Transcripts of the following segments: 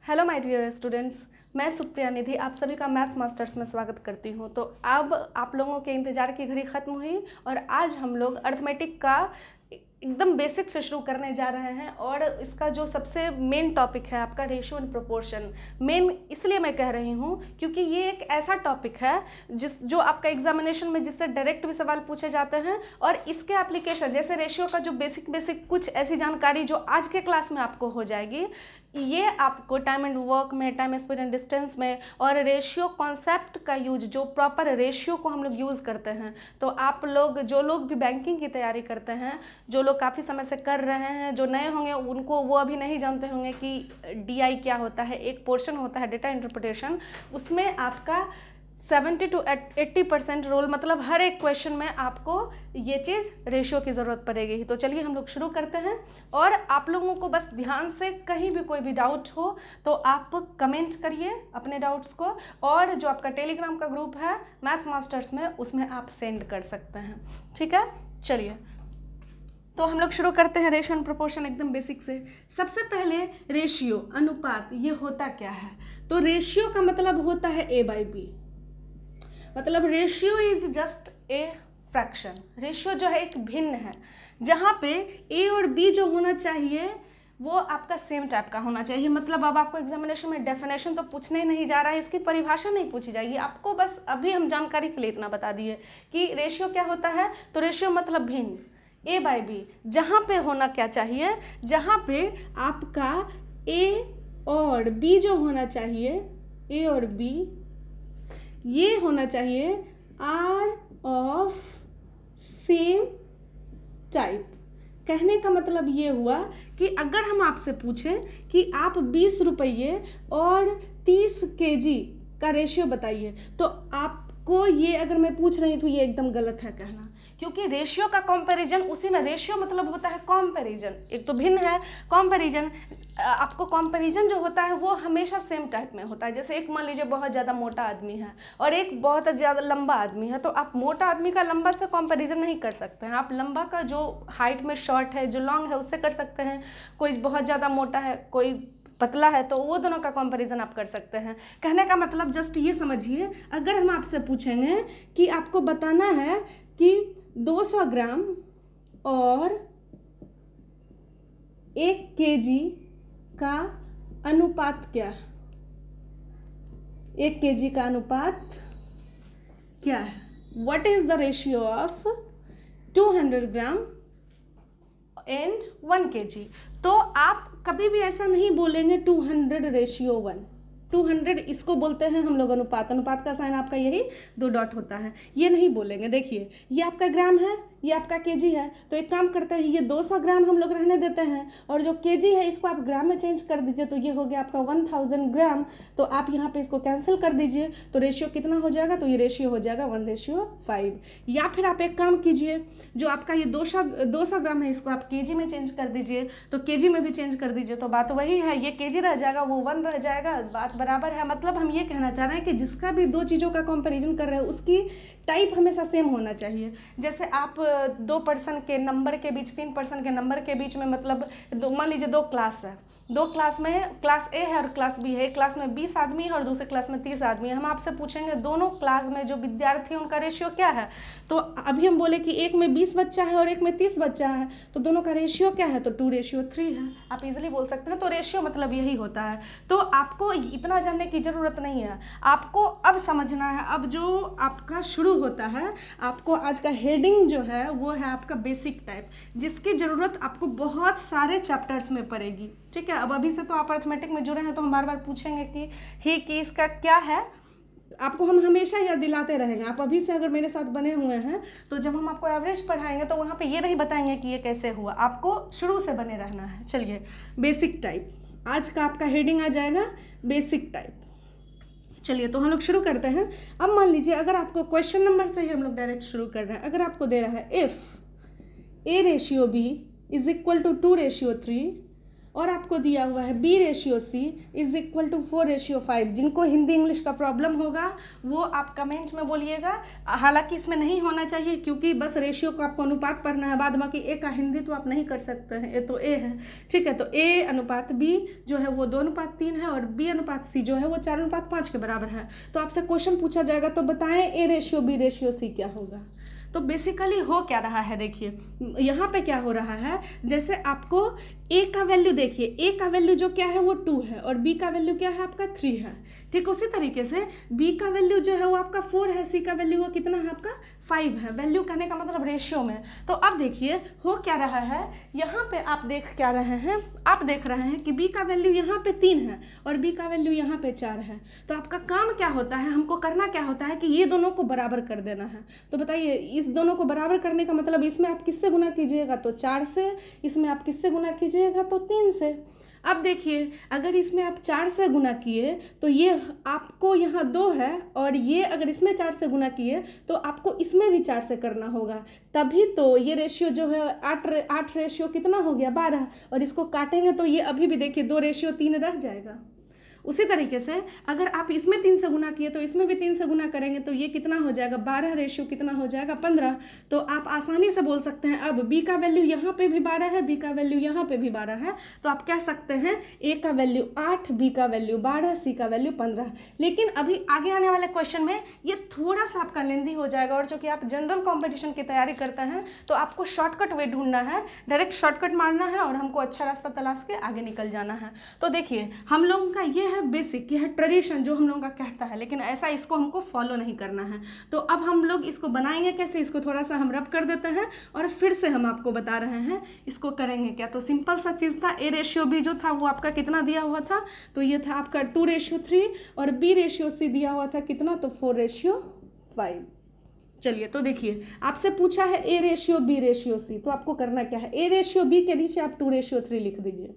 Hello my dear students, मैं सुप्रिया निधि आप सभी का मैथ्स मास्टर्स में स्वागत करती हूं। तो अब आप लोगों के इंतज़ार की घड़ी ख़त्म हुई और आज हम लोग अर्थमेटिक का एकदम बेसिक से शुरू करने जा रहे हैं। और इसका जो सबसे मेन टॉपिक है आपका रेशियो एंड प्रोपोर्शन। मेन इसलिए मैं कह रही हूँ क्योंकि ये एक ऐसा टॉपिक है जो आपका एग्जामिनेशन में जिससे डायरेक्ट भी सवाल पूछे जाते हैं और इसके एप्लीकेशन जैसे रेशियो का जो बेसिक कुछ ऐसी जानकारी जो आज के क्लास में आपको हो जाएगी, ये आपको टाइम एंड वर्क में, टाइम स्पीड एंड डिस्टेंस में और रेशियो कॉन्सेप्ट का यूज, जो प्रॉपर रेशियो को हम लोग यूज़ करते हैं। तो आप लोग जो लोग भी बैंकिंग की तैयारी करते हैं, जो लोग काफ़ी समय से कर रहे हैं, जो नए होंगे उनको वो अभी नहीं जानते होंगे कि डीआई क्या होता है। एक पोर्शन होता है डेटा इंटरप्रिटेशन, उसमें आपका 70 to 80% रोल, मतलब हर एक क्वेश्चन में आपको ये चीज़ रेशियो की ज़रूरत पड़ेगी। तो चलिए हम लोग शुरू करते हैं। और आप लोगों को बस ध्यान से कहीं भी कोई भी डाउट हो तो आप कमेंट करिए अपने डाउट्स को, और जो आपका टेलीग्राम का ग्रुप है मैथ्स मास्टर्स में, उसमें आप सेंड कर सकते हैं। ठीक है, चलिए तो हम लोग शुरू करते हैं रेशियो एंड प्रोपोर्शन एकदम बेसिक से। सबसे पहले रेशियो, अनुपात, ये होता क्या है? तो रेशियो का मतलब होता है ए बाई बी। मतलब ratio is just a fraction. Ratio जो है एक भिन्न है, जहाँ पे ए और बी जो होना चाहिए वो आपका सेम टाइप का होना चाहिए। मतलब अब आपको एग्जामिनेशन में डेफिनेशन तो पूछने ही नहीं जा रहा है, इसकी परिभाषा नहीं पूछी जाएगी आपको, बस अभी हम जानकारी के लिए इतना बता दिए कि रेशियो क्या होता है। तो रेशियो मतलब भिन्न, ए बाई बी, जहाँ पे होना क्या चाहिए, जहाँ पे आपका ए और बी जो होना चाहिए, ए और बी ये होना चाहिए आर ऑफ सेम टाइप। कहने का मतलब ये हुआ कि अगर हम आपसे पूछें कि आप 20 रुपये और 30 kg का रेशियो बताइए, तो आपको ये अगर मैं पूछ रही हूँ तो ये एकदम गलत है कहना, क्योंकि रेशियो का कंपैरिजन उसी में, रेशियो मतलब होता है कंपैरिजन, एक तो भिन्न है कंपैरिजन। आपको कंपैरिजन जो होता है वो हमेशा सेम टाइप में होता है। जैसे एक मान लीजिए बहुत ज़्यादा मोटा आदमी है और एक बहुत ज़्यादा लंबा आदमी है, तो आप मोटा आदमी का लंबा से कंपैरिजन नहीं कर सकते हैं। आप लंबा का जो हाइट में शॉर्ट है, जो लॉन्ग है, उससे कर सकते हैं। कोई बहुत ज़्यादा मोटा है, कोई पतला है, तो वो दोनों का कंपैरिजन आप कर सकते हैं। कहने का मतलब जस्ट ये समझिए, अगर हम आपसे पूछेंगे कि आपको बताना है कि 200 ग्राम और 1 kg का अनुपात क्या है, 1 kg का अनुपात क्या है, what is the ratio of 200 gram and 1 kg। तो आप कभी भी ऐसा नहीं बोलेंगे 200:1। 200 इसको बोलते हैं हम लोग अनुपात। अनुपात का साइन आपका यही 2 डॉट होता है, ये नहीं बोलेंगे। देखिए ये आपका ग्राम है, ये आपका केजी है, तो एक काम करते हैं, ये 200 ग्राम हम लोग रहने देते हैं और जो केजी है इसको आप ग्राम में चेंज कर दीजिए, तो ये हो गया आपका 1000 ग्राम। तो आप यहाँ पे इसको कैंसिल कर दीजिए, तो रेशियो कितना हो जाएगा? तो ये रेशियो हो जाएगा 1:5। या फिर आप एक काम कीजिए, जो आपका ये 200 ग्राम है इसको आप केजी में चेंज कर दीजिए, तो केजी में भी चेंज कर दीजिए, तो बात वही है, ये केजी रह जाएगा, वो 1 रह जाएगा, बात बराबर है। मतलब हम ये कहना चाह रहे हैं कि जिसका भी दो चीज़ों का कंपैरिजन कर रहे हैं उसकी टाइप हमेशा सेम होना चाहिए। जैसे आप 2 पर्सन के नंबर के बीच, 3 पर्सन के नंबर के बीच में, मतलब मान लीजिए 2 क्लास है, 2 क्लास में क्लास ए है और क्लास बी है। एक क्लास में 20 आदमी है और दूसरे क्लास में 30 आदमी है। हम आपसे पूछेंगे दोनों क्लास में जो विद्यार्थी हैं उनका रेशियो क्या है। तो अभी हम बोले कि एक में 20 बच्चा है और एक में 30 बच्चा है, तो दोनों का रेशियो क्या है? तो 2:3 है। आप इजीली बोल सकते हैं। तो रेशियो मतलब यही होता है। तो आपको इतना जानने की ज़रूरत नहीं है, आपको अब समझना है। अब जो आपका शुरू होता है, आपको आज का हेडिंग जो है वो है आपका बेसिक टाइप, जिसकी ज़रूरत आपको बहुत सारे चैप्टर्स में पड़ेगी। ठीक है, अब अभी से तो आप अर्थमेटिक में जुड़े हैं, तो हम बार बार पूछेंगे कि इसका क्या है, आपको हम हमेशा याद दिलाते रहेंगे। आप अभी से अगर मेरे साथ बने हुए हैं तो जब हम आपको एवरेज पढ़ाएंगे तो वहाँ पे ये नहीं बताएंगे कि ये कैसे हुआ, आपको शुरू से बने रहना है। चलिए, बेसिक टाइप आज का आपका हेडिंग आ जाएगा, बेसिक टाइप। चलिए तो हम लोग शुरू करते हैं। अब मान लीजिए अगर आपको क्वेश्चन नंबर से ही हम लोग डायरेक्ट शुरू कर रहे हैं। अगर आपको दे रहा है इफ़ A/B = 2:3 और आपको दिया हुआ है B/C इज इक्वल टू 4/5। जिनको हिंदी इंग्लिश का प्रॉब्लम होगा वो आप कमेंट में बोलिएगा। हालांकि इसमें नहीं होना चाहिए क्योंकि बस रेशियो को आपको अनुपात पढ़ना है, बाद बाकी ए का हिंदी तो आप नहीं कर सकते हैं, ए तो ए है, ठीक है। तो A/B जो है वो 2:3 है और B/C जो है वो 4:5 के बराबर है। तो आपसे क्वेश्चन पूछा जाएगा तो बताएं A/B/C क्या होगा। तो बेसिकली हो क्या रहा है, देखिए यहाँ पे क्या हो रहा है, जैसे आपको ए का वैल्यू देखिए, ए का वैल्यू जो क्या है वो 2 है और बी का वैल्यू क्या है आपका 3 है, ठीक। उसी तरीके से बी का वैल्यू जो है वो आपका 4 है, सी का वैल्यू वो कितना है आपका 5 है, वैल्यू कहने का मतलब रेशियो में। तो अब देखिए हो क्या रहा है, यहाँ पे आप देख क्या रहे हैं, आप देख रहे हैं कि बी का वैल्यू यहाँ पे 3 है और बी का वैल्यू यहाँ पे 4 है। तो आपका काम क्या होता है, हमको करना क्या होता है कि ये दोनों को बराबर कर देना है। तो बताइए इस दोनों को बराबर करने का मतलब इसमें आप किससे गुना कीजिएगा तो 4 से, इसमें आप किससे गुना कीजिएगा तो 3 से। अब देखिए अगर इसमें आप 4 से गुना किए तो ये आपको यहाँ 2 है और ये अगर इसमें 4 से गुना किए तो आपको इसमें भी 4 से करना होगा, तभी तो ये रेशियो जो है 8 रेशियो कितना हो गया 12, और इसको काटेंगे तो ये अभी भी देखिए 2/3 रह जाएगा। उसी तरीके से अगर आप इसमें 3 से गुना किए तो इसमें भी 3 से गुना करेंगे तो ये कितना हो जाएगा 12 रेशियो कितना हो जाएगा 15। तो आप आसानी से बोल सकते हैं अब बी का वैल्यू यहाँ पे भी 12 है, बी का वैल्यू यहाँ पे भी 12 है, तो आप कह सकते हैं ए का वैल्यू 8, बी का वैल्यू 12, सी का वैल्यू 15। लेकिन अभी आगे आने वाले क्वेश्चन में ये थोड़ा सा आपका लेंदी हो जाएगा और चूँकि आप जनरल कॉम्पिटिशन की तैयारी करते हैं तो आपको शॉर्टकट वे ढूंढना है, डायरेक्ट शॉर्टकट मारना है और हमको अच्छा रास्ता तलाश के आगे निकल जाना है। तो देखिए हम लोगों का ये बेसिक, यह है ट्रेडिशन जो हम लोगों का कहता है, लेकिन ऐसा इसको हमको फॉलो नहीं करना है। तो अब हम लोग इसको बनाएंगे कैसे, इसको थोड़ा सा हम रब कर देते हैं और फिर से हम आपको बता रहे हैं इसको करेंगे क्या। तो सिंपल सा चीज़ था, A/B जो था वो आपका कितना दिया हुआ था, तो ये था आपका 2/3 और B/C दिया हुआ था कितना तो 4/5। चलिए तो देखिए आपसे पूछा है A/B/C, तो आपको करना क्या है, A/B के नीचे आप 2/3 लिख दीजिए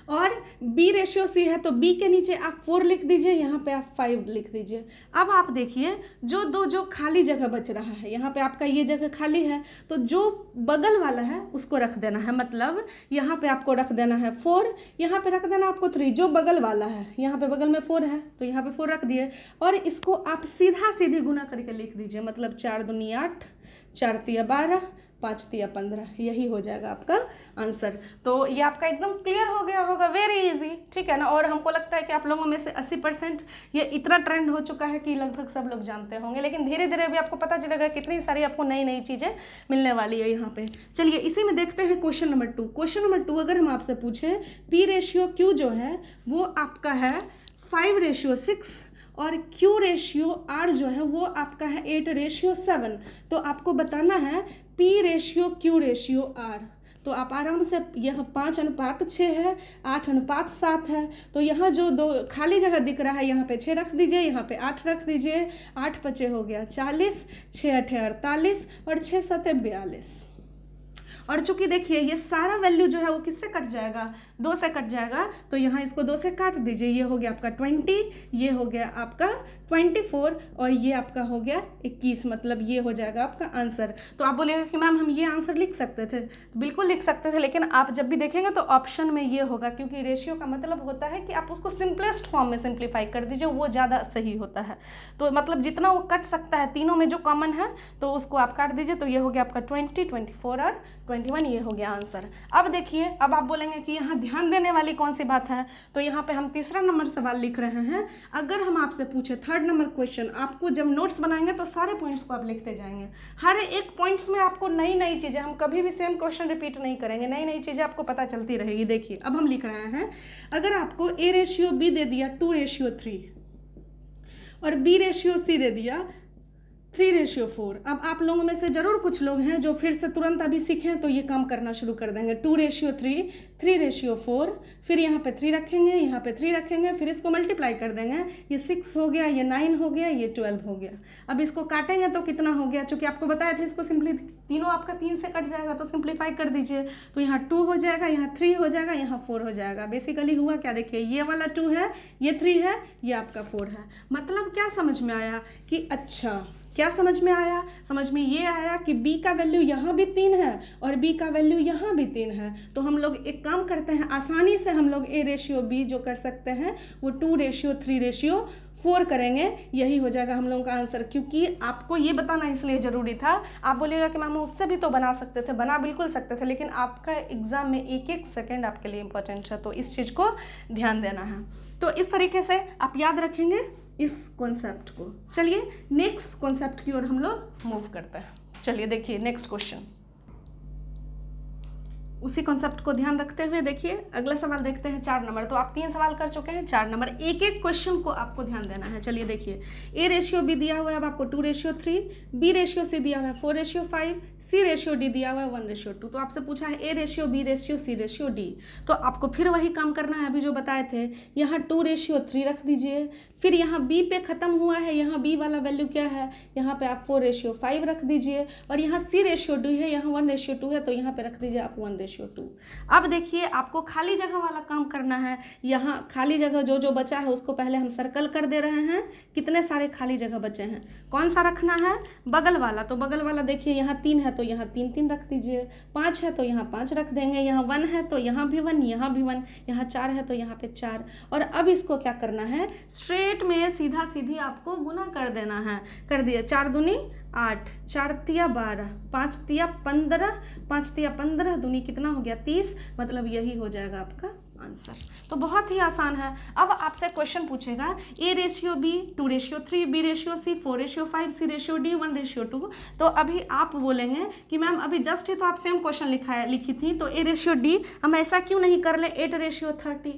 और B/C है तो B के नीचे आप 4 लिख दीजिए, यहाँ पे आप 5 लिख दीजिए। अब आप देखिए जो खाली जगह बच रहा है, यहाँ पे आपका ये जगह खाली है तो जो बगल वाला है उसको रख देना है, मतलब यहाँ पे आपको रख देना है 4, यहाँ पे रख देना आपको 3, जो बगल वाला है यहाँ पे बगल में 4 है तो यहाँ पे 4 रख दिए और इसको आप सीधा सीधी गुना करके लिख दीजिए, मतलब 4 दूनी 8, 4 तिया 12, 5 तिया 15, यही हो जाएगा आपका आंसर। तो ये आपका एकदम क्लियर हो गया होगा, वेरी इजी, ठीक है ना। और हमको लगता है कि आप लोगों में से 80% ये इतना ट्रेंड हो चुका है कि लगभग सब लोग जानते होंगे, लेकिन धीरे धीरे भी आपको पता चलेगा कितनी सारी आपको नई नई चीज़ें मिलने वाली है यहाँ पे। चलिए इसी में देखते हैं क्वेश्चन नंबर 2। क्वेश्चन नंबर 2 अगर हम आपसे पूछें P/Q जो है वो आपका है 5/6 और Q/R जो है वो आपका है 8/7। तो आपको बताना है P/Q/R। तो आप आराम से, यह 5:6 है, 8:7 है, तो यहाँ जो 2 खाली जगह दिख रहा है यहाँ पे 6 रख दीजिए, यहाँ पे 8 रख दीजिए, 8 5 हो गया 40, 6 8 48 और 6 7 42। और चूंकि देखिए ये सारा वैल्यू जो है वो किससे कट जाएगा, 2 से कट जाएगा, तो यहाँ इसको 2 से काट दीजिए, ये हो गया आपका 20, ये हो गया आपका 24 और ये आपका हो गया 21, मतलब ये हो जाएगा आपका आंसर। तो आप बोलेगा कि मैम हम ये आंसर लिख सकते थे, तो बिल्कुल लिख सकते थे, लेकिन आप जब भी देखेंगे तो ऑप्शन में ये होगा, क्योंकि रेशियो का मतलब होता है कि आप उसको सिंपलेस्ट फॉर्म में सिंप्लीफाई कर दीजिए, वो ज़्यादा सही होता है। तो मतलब जितना वो कट सकता है, तीनों में जो कॉमन है तो उसको आप काट दीजिए, तो ये हो गया आपका 20, 24 और 21, ये हो गया आंसर। अब देखिए, अब आप बोलेंगे कि यहाँ ध्यान देने वाली कौन सी बात है, तो यहाँ पे हम तीसरा नंबर सवाल लिख रहे हैं। अगर हम आपसे पूछे थर्ड नंबर क्वेश्चन, आपको जब नोट्स बनाएंगे तो सारे पॉइंट्स को आप लिखते जाएंगे, हर एक पॉइंट्स में आपको नई नई चीज़ें, हम कभी भी सेम क्वेश्चन रिपीट नहीं करेंगे, नई नई चीज़ें आपको पता चलती रहेगी। देखिए अब हम लिख रहे हैं, अगर आपको A/B दे दिया 2/3 और B/C दे दिया 3/4। अब आप लोगों में से ज़रूर कुछ लोग हैं जो फिर से तुरंत अभी सीखें तो ये काम करना शुरू कर देंगे। 2/3, 3/4, फिर यहाँ पे 3 रखेंगे, यहाँ पे 3 रखेंगे, फिर इसको मल्टीप्लाई कर देंगे, ये 6 हो गया, ये 9 हो गया, ये 12 हो गया। अब इसको काटेंगे तो कितना हो गया, चूँकि आपको बताया था इसको सिंपली, तीनों आपका 3 से कट जाएगा तो सिंप्लीफाई कर दीजिए, तो यहाँ 2 हो जाएगा, यहाँ 3 हो जाएगा, यहाँ 4 हो जाएगा। बेसिकली हुआ क्या, देखिए ये वाला 2 है, ये 3 है, ये आपका 4 है। मतलब क्या समझ में आया कि अच्छा क्या समझ में आया? समझ में ये आया कि b का वैल्यू यहाँ भी 3 है और b का वैल्यू यहाँ भी 3 है। तो हम लोग एक काम करते हैं, आसानी से हम लोग a/b जो कर सकते हैं वो 2:3:4 करेंगे, यही हो जाएगा हम लोगों का आंसर। क्योंकि आपको ये बताना इसलिए ज़रूरी था। आप बोलिएगा कि मैम उससे भी तो बना सकते थे, बना बिल्कुल सकते थे, लेकिन आपका एग्ज़ाम में एक एक सेकेंड आपके लिए इंपॉर्टेंट है, तो इस चीज़ को ध्यान देना है। तो इस तरीके से आप याद रखेंगे इस कॉन्सेप्ट को। चलिए नेक्स्ट कॉन्सेप्ट की ओर हम लोग मूव करते हैं। चलिए देखिए नेक्स्ट क्वेश्चन, उसी कॉन्सेप्ट को ध्यान रखते हुए देखिए अगला सवाल देखते हैं 4 नंबर। तो आप 3 सवाल कर चुके हैं, 4 नंबर, एक एक क्वेश्चन को आपको ध्यान देना है। चलिए देखिए, a/b दिया हुआ है अब आपको 2:3, b/c दिया हुआ है 4:5, c/d दिया हुआ है 1:2। तो आपसे पूछा है a/b/c/d। तो आपको फिर वही काम करना है अभी जो बताए थे, यहाँ 2:3 रख दीजिए, फिर यहाँ b पे ख़त्म हुआ है, यहाँ b वाला वैल्यू क्या है, यहाँ पे आप 4:5 रख दीजिए, और यहाँ c/d है, यहाँ 1:2 है, तो यहाँ पे रख दीजिए आप 1:2। अब देखिए आपको खाली जगह वाला काम करना है। यहाँ खाली जगह जो जो बचा है उसको पहले हम सर्कल कर दे रहे हैं। कितने सारे खाली जगह बचे हैं, कौन सा रखना है, बगल वाला। तो बगल वाला देखिए यहाँ 3 है तो यहाँ 3 रख दीजिए, 5 है तो यहाँ 5 रख देंगे, यहाँ 1 है तो यहाँ भी 1, यहाँ भी 1, यहाँ 4 है तो यहाँ पे 4। और अब इसको क्या करना है, स्ट्रेट में सीधा सीधी आपको गुना कर देना है। कर दिया, 4 दूनी 8, 4 तिया 12, 5 तिया 15, 5 तिया 15 दूनी कितना हो गया 30, मतलब यही हो जाएगा आपका आंसर। तो बहुत ही आसान है। अब आपसे क्वेश्चन पूछेगा a/b 2:3, b/c 4:5, c/d 1:2। तो अभी आप बोलेंगे कि मैम अभी जस्ट ही तो आप सेम क्वेश्चन लिखी थी, तो a/d हम ऐसा क्यों नहीं कर ले 8:30।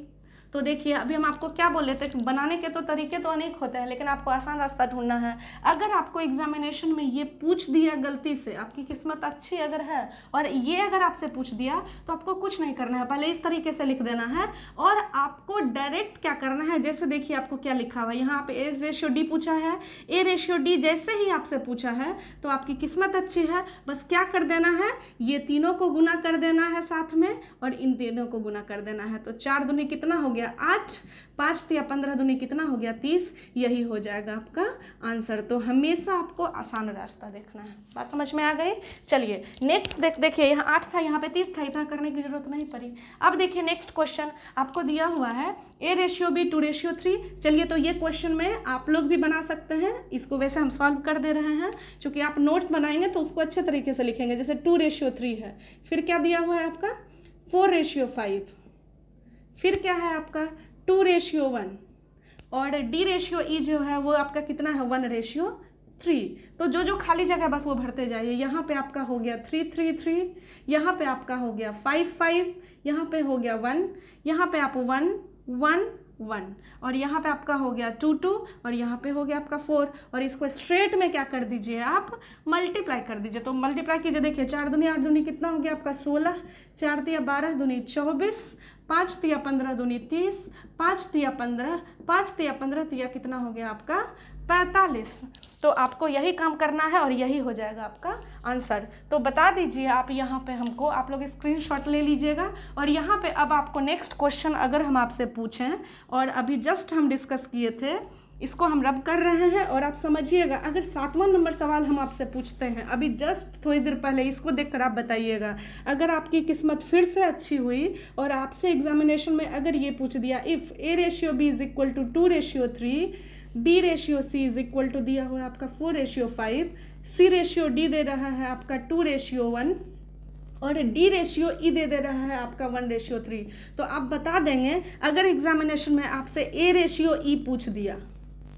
तो देखिए अभी हम आपको क्या बोल रहे थे कि बनाने के तो तरीके तो अनेक होते हैं, लेकिन आपको आसान रास्ता ढूंढना है। अगर आपको एग्जामिनेशन में ये पूछ दिया गलती से, आपकी किस्मत अच्छी अगर है और ये अगर आपसे पूछ दिया, तो आपको कुछ नहीं करना है, पहले इस तरीके से लिख देना है और आपको डायरेक्ट क्या करना है, जैसे देखिए आपको क्या लिखा हुआ है यहाँ पे a/d पूछा है, a/d जैसे ही आपसे पूछा है तो आपकी किस्मत अच्छी है। बस क्या कर देना है, ये तीनों को गुना कर देना है साथ में और इन तीनों को गुना कर देना है। तो 4 दूनी कितना हो गया 8, 5 तिया 15 दूनी कितना हो गया 30, यही हो जाएगा आपका आंसर। तो हमेशा आपको आसान रास्ता देखना है। बात समझ में आ गई? चलिए नेक्स्ट देखिए, यहाँ 8 था, यहाँ पे 30 था, इतना करने की जरूरत नहीं पड़ी। अब देखिए नेक्स्ट क्वेश्चन आपको दिया हुआ है a/b 2:3। चलिए तो ये क्वेश्चन में आप लोग भी बना सकते हैं, इसको वैसे हम सॉल्व कर दे रहे हैं, क्योंकि आप नोट्स बनाएंगे तो उसको अच्छे तरीके से लिखेंगे। जैसे 2:3 है, फिर क्या दिया हुआ है आपका 4:5, फिर क्या है आपका 2:1, और d/e जो है वो आपका कितना है 1:3। तो जो जो खाली जगह बस वो भरते जाइए। यहाँ पे आपका हो गया 3 3 3, यहाँ पे आपका हो गया 5 5, यहाँ पे हो गया 1, यहाँ पे आप 1 1 1, और यहाँ पे आपका हो गया 2 2, और यहाँ पे हो गया आपका 4। और इसको स्ट्रेट में क्या कर दीजिए, आप मल्टीप्लाई कर दीजिए। तो मल्टीप्लाई कीजिए, देखिए 4 दूनी 8 दूनी कितना हो गया आपका 16, 4 तिया 12 दूनी 24, 5 तिया 15 दूनी 30, 5 तिया 15, 5 तिया 15 तिया कितना हो गया आपका 45। तो आपको यही काम करना है और यही हो जाएगा आपका आंसर। तो बता दीजिए आप यहाँ पे हमको, आप लोग स्क्रीनशॉट ले लीजिएगा। और यहाँ पे अब आपको नेक्स्ट क्वेश्चन अगर हम आपसे पूछें, और अभी जस्ट हम डिस्कस किए थे, इसको हम रब कर रहे हैं और आप समझिएगा। अगर 7वां नंबर सवाल हम आपसे पूछते हैं अभी जस्ट थोड़ी देर पहले, इसको देखकर आप बताइएगा, अगर आपकी किस्मत फिर से अच्छी हुई और आपसे एग्जामिनेशन में अगर ये पूछ दिया इफ़ a/b = 2:3, b/c = दिया हुआ है आपका 4:5, c/d दे रहा है आपका 2:1, और d/e दे रहा है आपका 1:3। तो आप बता देंगे अगर एग्जामिनेशन में आपसे a/e पूछ दिया,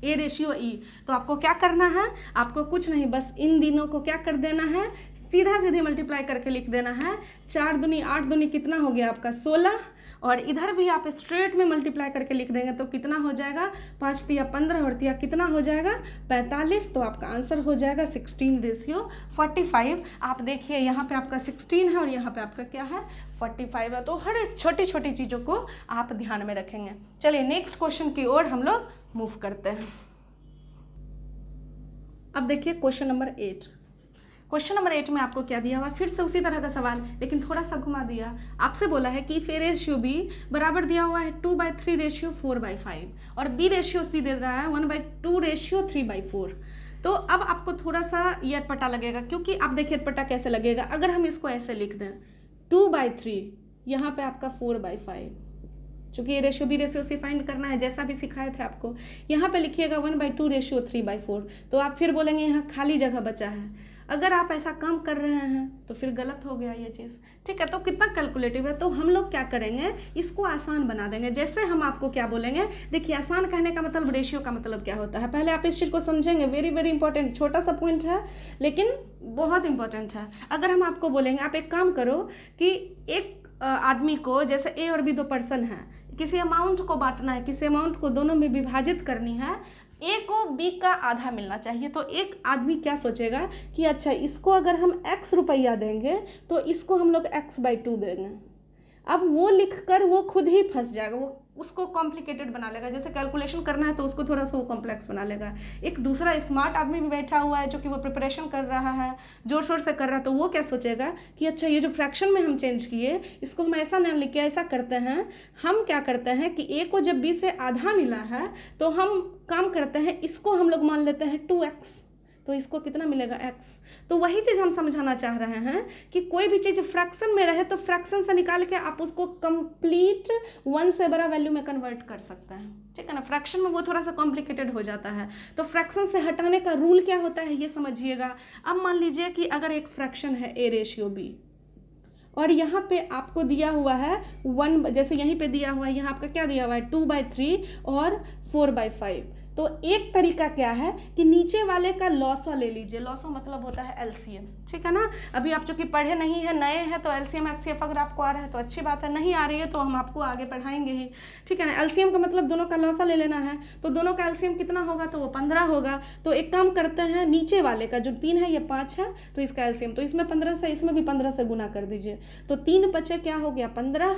a/e, तो आपको क्या करना है, आपको कुछ नहीं, बस इन दिनों को क्या कर देना है, सीधा सीधे मल्टीप्लाई करके लिख देना है। 4 दूनी 8 दूनी कितना हो गया आपका 16, और इधर भी आप स्ट्रेट में मल्टीप्लाई करके लिख देंगे तो कितना हो जाएगा 5 तिया 15 और तिया कितना हो जाएगा 45। तो आपका आंसर हो जाएगा 16:45। आप देखिए यहाँ पे आपका 16 है और यहाँ पे आपका क्या है 45 है। तो हर एक छोटी छोटी चीज़ों को आप ध्यान में रखेंगे। चलिए नेक्स्ट क्वेश्चन की ओर हम लोग मूव करते हैं। अब देखिए क्वेश्चन नंबर 8। क्वेश्चन नंबर 8 में आपको क्या दिया हुआ, फिर से उसी तरह का सवाल, लेकिन थोड़ा सा घुमा दिया। आपसे बोला है कि a/b बराबर दिया हुआ है 2/3 4/5, और b/c दे रहा है 1/2 3/4। तो अब आपको थोड़ा सा ये अटपटा लगेगा, क्योंकि आप देखिए अटपटा कैसे लगेगा अगर हम इसको ऐसे लिख दें 2/3, यहाँ पे आपका 4/5, चूँकि ये ratio B ratio C find करना है जैसा भी सिखाए थे आपको। यहाँ पे लिखिएगा 1/2 रेशियो 3/4, तो आप फिर बोलेंगे यहाँ खाली जगह बचा है। अगर आप ऐसा काम कर रहे हैं तो फिर गलत हो गया ये चीज़, ठीक है। तो कितना कैलकुलेटिव है, तो हम लोग क्या करेंगे, इसको आसान बना देंगे। जैसे हम आपको क्या बोलेंगे, देखिए आसान कहने का मतलब रेशियो का मतलब क्या होता है, पहले आप इस चीज़ को समझेंगे। वेरी वेरी इंपॉर्टेंट, छोटा सा पॉइंट है लेकिन बहुत इंपॉर्टेंट है। अगर हम आपको बोलेंगे आप एक काम करो कि एक आदमी को, जैसे ए और बी 2 पर्सन हैं, किसी अमाउंट को बांटना है, किसी अमाउंट को दोनों में विभाजित करनी है, ए को बी का आधा मिलना चाहिए। तो एक आदमी क्या सोचेगा कि अच्छा इसको अगर हम x रुपया देंगे तो इसको हम लोग x/2 देंगे। अब वो लिखकर वो खुद ही फंस जाएगा, वो उसको कॉम्प्लिकेटेड बना लेगा। जैसे कैलकुलेशन करना है तो उसको थोड़ा सा वो कॉम्प्लेक्स बना लेगा। एक दूसरा स्मार्ट आदमी भी बैठा हुआ है जो कि वो प्रिपरेशन कर रहा है, जोर शोर से कर रहा है, तो वो क्या सोचेगा कि अच्छा ये जो फ्रैक्शन में हम चेंज किए इसको हम ऐसा ना लिख के ऐसा करते हैं। हम क्या करते हैं कि ए को जब बी से आधा मिला है तो हम काम करते हैं, इसको हम लोग मान लेते हैं 2x, तो इसको कितना मिलेगा x। तो वही चीज़ हम समझाना चाह रहे हैं कि कोई भी चीज़ फ्रैक्शन में रहे तो फ्रैक्शन से निकाल के आप उसको कंप्लीट 1 से बड़ा वैल्यू में कन्वर्ट कर सकते हैं, ठीक है ना। फ्रैक्शन में वो थोड़ा सा कॉम्प्लिकेटेड हो जाता है, तो फ्रैक्शन से हटाने का रूल क्या होता है ये समझिएगा। अब मान लीजिए कि अगर एक फ्रैक्शन है a रेशियो b और यहाँ पे आपको दिया हुआ है 1, जैसे यहीं पे दिया हुआ है, यहाँ आपका क्या दिया हुआ है 2/3 और 4/5। तो एक तरीका क्या है कि नीचे वाले का लॉसो ले लीजिए। लॉसो मतलब होता है एलसीएम, ठीक है ना। अभी आप चूँकि पढ़े नहीं है, नए हैं, तो एलसीएम एचसीएफ अगर आपको आ रहा है तो अच्छी बात है, नहीं आ रही है तो हम आपको आगे पढ़ाएंगे ही, ठीक है ना। एलसीएम का मतलब दोनों का लॉसो ले लेना है, तो दोनों का एलसीएम कितना होगा, तो वो 15 होगा। तो एक काम करते हैं, नीचे वाले का जो 3 है ये 5 है, तो इसका एलसीएम तो इसमें 15 से, इसमें भी 15 से गुना कर दीजिए। तो 3 बचे क्या हो गया 15,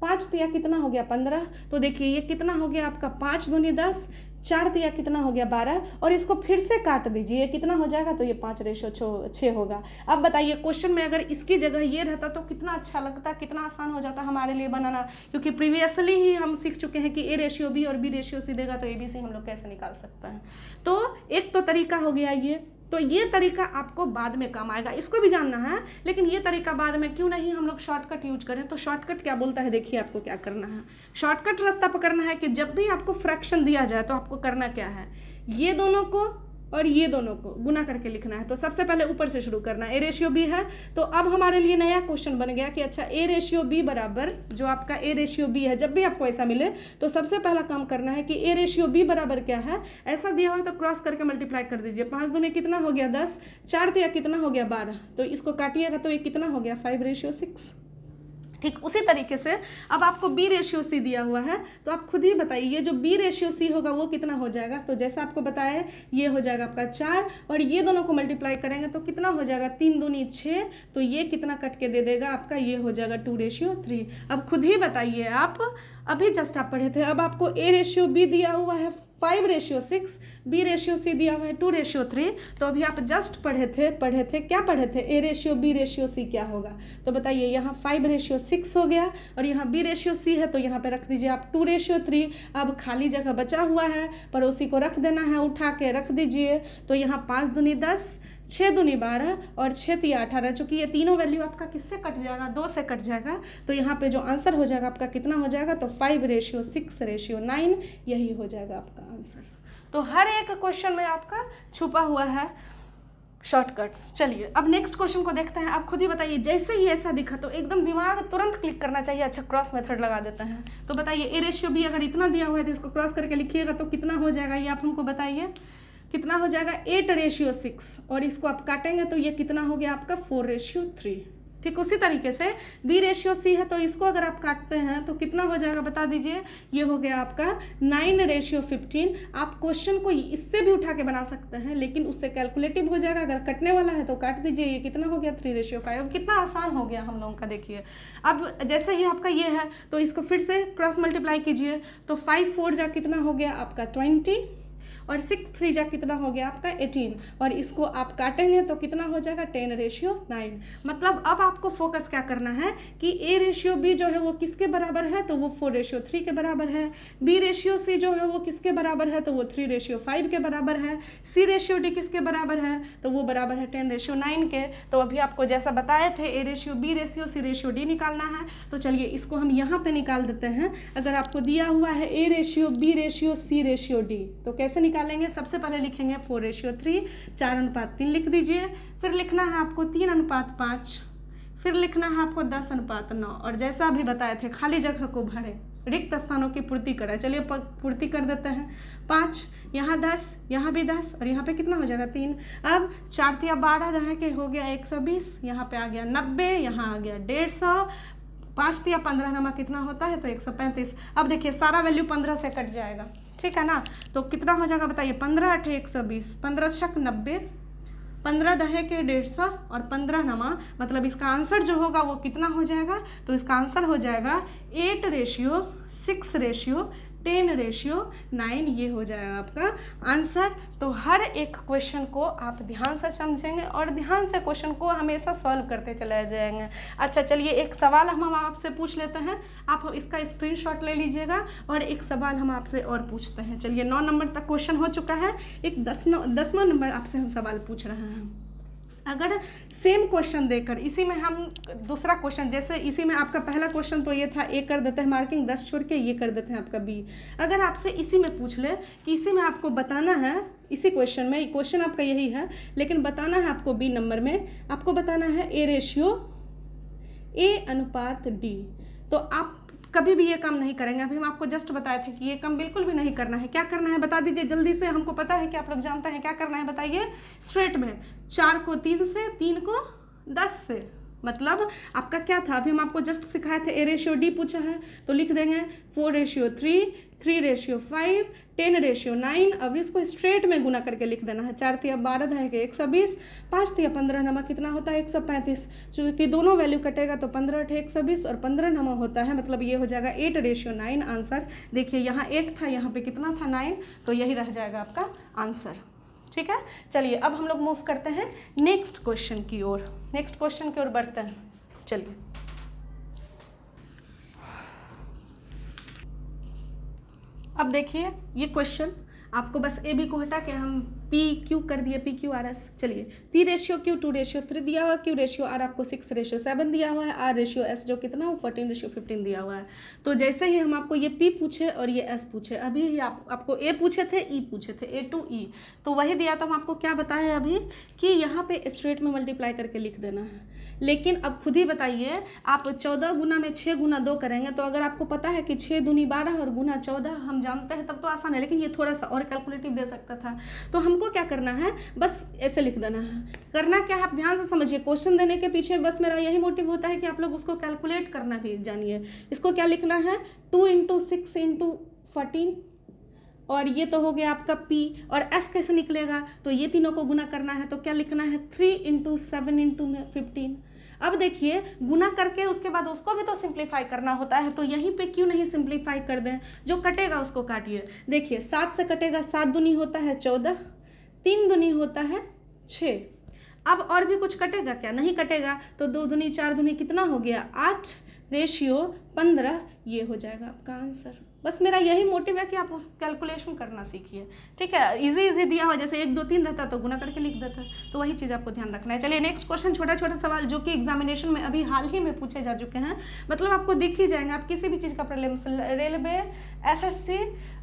5 तिया कितना हो गया 15। तो देखिए ये कितना हो गया आपका 5 दूनी 10, 4 तिया कितना हो गया 12, और इसको फिर से काट दीजिए, ये कितना हो जाएगा, तो ये 5/6 होगा। अब बताइए क्वेश्चन में अगर इसकी जगह ये रहता तो कितना अच्छा लगता, कितना आसान हो जाता हमारे लिए बनाना, क्योंकि प्रीवियसली ही हम सीख चुके हैं कि ए रेशियो बी और बी रेशियो सी देगा तो ABC हम लोग कैसे निकाल सकते हैं। तो एक तो तरीका हो गया ये, तो ये तरीका आपको बाद में काम आएगा, इसको भी जानना है, लेकिन ये तरीका बाद में, क्यों नहीं हम लोग शॉर्टकट यूज करें। तो शॉर्टकट क्या बोलता है, देखिए आपको क्या करना है। शॉर्टकट रास्ता पकड़ना है कि जब भी आपको फ्रैक्शन दिया जाए तो आपको करना क्या है, ये दोनों को और ये दोनों को गुना करके लिखना है। तो सबसे पहले ऊपर से शुरू करना है, ए रेशियो बी है, तो अब हमारे लिए नया क्वेश्चन बन गया कि अच्छा ए रेशियो बी बराबर, जो आपका ए रेशियो बी है, जब भी आपको ऐसा मिले तो सबसे पहला काम करना है कि ए रेशियो बी बराबर क्या है, ऐसा दिया हुआ तो क्रॉस करके मल्टीप्लाई कर दीजिए। 5 दूनी कितना हो गया 10, 4 तिया कितना हो गया 12, तो इसको काटिएगा तो ये कितना हो गया 5/6। ठीक उसी तरीके से अब आपको बी रेशियो सी दिया हुआ है, तो आप खुद ही बताइए ये जो बी रेशियो सी होगा वो कितना हो जाएगा। तो जैसा आपको बताया ये हो जाएगा आपका 4, और ये दोनों को मल्टीप्लाई करेंगे तो कितना हो जाएगा 3 दूनी 6, तो ये कितना कट के दे देगा आपका, ये हो जाएगा 2/3। अब खुद ही बताइए, आप अभी जस्ट आप पढ़े थे, अब आपको ए रेशियो बी दिया हुआ है 5/6, बी रेशियो सी दिया हुआ है 2/3। तो अभी आप जस्ट पढ़े थे क्या पढ़े थे, A ratio B ratio C क्या होगा। तो बताइए यहाँ 5/6 हो गया, और यहाँ बी रेशियो सी है तो यहाँ पे रख दीजिए आप 2/3। अब खाली जगह बचा हुआ है, पड़ोसी को रख देना है, उठा के रख दीजिए। तो यहाँ 5 दूनी 10, 6 दूनी 12 और 6 तिया 18, चूँकि ये तीनों वैल्यू आपका किससे कट जाएगा, 2 से कट जाएगा। तो यहाँ पे जो आंसर हो जाएगा आपका कितना हो जाएगा, तो 5/6/9, यही हो जाएगा आपका आंसर। तो हर एक क्वेश्चन में आपका छुपा हुआ है शॉर्टकट्स। चलिए अब नेक्स्ट क्वेश्चन को देखते हैं। आप खुद ही बताइए, जैसे ही ऐसा दिखा तो एकदम दिमाग तुरंत क्लिक करना चाहिए, अच्छा क्रॉस मेथड लगा देते हैं। तो बताइए ए रेशियो बी अगर इतना दिया हुआ है तो इसको क्रॉस करके लिखिएगा तो कितना हो जाएगा, ये आप हमको बताइए कितना हो जाएगा 8/6, और इसको आप काटेंगे तो ये कितना हो गया आपका 4/3। ठीक उसी तरीके से बी रेशियो सी है तो इसको अगर आप काटते हैं तो कितना हो जाएगा बता दीजिए, ये हो गया आपका 9/15। आप क्वेश्चन को इससे भी उठा के बना सकते हैं, लेकिन उससे कैलकुलेटिव हो जाएगा। अगर कटने वाला है तो काट दीजिए, ये कितना हो गया 3/5। कितना आसान हो गया हम लोगों का, देखिए। अब जैसे ही आपका ये है तो इसको फिर से क्रॉस मल्टीप्लाई कीजिए, तो 5 4 जा कितना हो गया आपका 20, और 6 3 जा कितना हो गया आपका 18, और इसको आप काटेंगे तो कितना हो जाएगा 10:9। मतलब अब आपको फोकस क्या करना है कि A/B जो है वो किसके बराबर है, तो वो 4:3 के बराबर है। B/C जो है वो किसके बराबर है, तो वो 3:5 के बराबर है। C/D किसके बराबर है, तो वो बराबर है 10:9 के। तो अभी आपको जैसा बताए थे A/B/C/D निकालना है। तो चलिए इसको हम यहाँ पे निकाल देते हैं। अगर आपको दिया हुआ है A/B/C/D तो कैसे निकालेंगे, सबसे पहले लिखेंगे 4:3, 4:3 लिख दीजिए। फिर लिखना है आपको 3:5, फिर लिखना है आपको 10:9, और जैसा अभी बताए थे खाली जगह को भरें, रिक्त स्थानों की पूर्ति करें। चलिए पूर्ति कर देते हैं। 5, यहाँ 10, यहाँ भी 10, और यहाँ पे कितना हो जाएगा 3। अब 4 × 12 जहाँ के हो गया 120, यहाँ पे आ गया 90, यहाँ आ गया 150, 5 × 15 नमा कितना होता है, तो 135। अब देखिए सारा वैल्यू 15 से कट जाएगा, ठीक है ना। तो कितना हो जाएगा बताइए, 15 × 8 = 120, 15 × 6 = 90, 15 × 10 = 150, और 15 नमा मतलब इसका आंसर जो होगा वो कितना हो जाएगा, तो इसका आंसर हो जाएगा 8:6:10:9, ये हो जाएगा आपका आंसर। तो हर एक क्वेश्चन को आप ध्यान से समझेंगे और ध्यान से क्वेश्चन को हमेशा सॉल्व करते चले जाएंगे। अच्छा चलिए एक सवाल हम आपसे पूछ लेते हैं, आप इसका स्क्रीनशॉट ले लीजिएगा, और एक सवाल हम आपसे और पूछते हैं। चलिए 9 नंबर तक क्वेश्चन हो चुका है, एक 10वां नंबर आपसे हम सवाल पूछ रहे हैं। अगर सेम क्वेश्चन देकर इसी में हम दूसरा क्वेश्चन, जैसे इसी में आपका पहला क्वेश्चन तो ये था, ए कर देते हैं मार्किंग, 10 छोड़ के ये कर देते हैं आपका बी। अगर आपसे इसी में पूछ ले कि इसी में आपको बताना है, इसी क्वेश्चन में, क्वेश्चन आपका यही है लेकिन बताना है आपको बी नंबर में, आपको बताना है A/D, तो आप कभी भी ये काम नहीं करेंगे। अभी हम आपको जस्ट बताए थे कि ये काम बिल्कुल भी नहीं करना है। क्या करना है बता दीजिए जल्दी से, हमको पता है कि आप लोग जानते हैं क्या करना है, बताइए। स्ट्रेट में 4 को 3 से, 3 को 10 से, मतलब आपका क्या था, अभी हम आपको जस्ट सिखाए थे A/D पूछा है तो लिख देंगे 4:3, 3:5, 10:9। अब इसको स्ट्रेट में गुना करके लिख देना है। 4 × 12 = 120, 5 × 15 नमा कितना होता है 135, चूँकि दोनों वैल्यू कटेगा तो 15 × 120 और 15 नमा होता है, मतलब ये हो जाएगा 8:9 आंसर। देखिए यहाँ 8 था, यहाँ पे कितना था 9, तो यही रह जाएगा आपका आंसर, ठीक है। चलिए अब हम लोग मूव करते हैं नेक्स्ट क्वेश्चन की ओर, नेक्स्ट क्वेश्चन की ओर बढ़ते हैं। चलिए अब देखिए ये क्वेश्चन आपको बस ए बी को हटा के हम पी क्यू कर दिए, PQRS। चलिए P/Q 2:3 दिया हुआ है, Q/R आपको 6:7 दिया हुआ है, R/S जो कितना हो 14:15 दिया हुआ है। तो जैसे ही हम आपको ये P पूछे और ये S पूछे, अभी ही आपको A पूछे थे, E पूछे थे, A to E, तो वही दिया। तो हम आपको क्या बताएं अभी कि यहाँ पे स्ट्रेट में मल्टीप्लाई करके लिख देना है। लेकिन अब खुद ही बताइए, आप 14 गुना में 6 गुना 2 करेंगे, तो अगर आपको पता है कि 6 दूनी 12 और गुना 14 हम जानते हैं तब तो आसान है, लेकिन ये थोड़ा सा और कैलकुलेटिव दे सकता था। तो हमको क्या करना है, बस ऐसे लिख देना है। करना क्या है आप ध्यान से समझिए, क्वेश्चन देने के पीछे बस मेरा यही मोटिव होता है कि आप लोग उसको कैलकुलेट करना भी जानिए। इसको क्या लिखना है, 2 × 6 × 14, और ये तो हो गया आपका P, और S कैसे निकलेगा, तो ये तीनों को गुना करना है, तो क्या लिखना है 3 × 7 × 15। अब देखिए गुना करके उसके बाद उसको भी तो सिंप्लीफाई करना होता है, तो यहीं पे क्यों नहीं सिंप्लीफाई कर दें, जो कटेगा उसको काटिए। देखिए 7 से कटेगा, 7 दूनी होता है 14, 3 दूनी होता है 6। अब और भी कुछ कटेगा क्या, नहीं कटेगा, तो 2 दूनी 4 दूनी कितना हो गया 8:15, ये हो जाएगा आपका आंसर। बस मेरा यही मोटिव है कि आप उस कैलकुलेशन करना सीखिए, ठीक है। इजी दिया हुआ, जैसे 1 2 3 रहता तो गुना करके लिख देता, तो वही चीज़ आपको ध्यान रखना है। चलिए नेक्स्ट क्वेश्चन, छोटा छोटा सवाल जो कि एग्जामिनेशन में अभी हाल ही में पूछे जा चुके हैं, मतलब आपको दिख ही जाएंगे। आप किसी भी चीज़ का प्रीलिम्स, रेलवे, SSC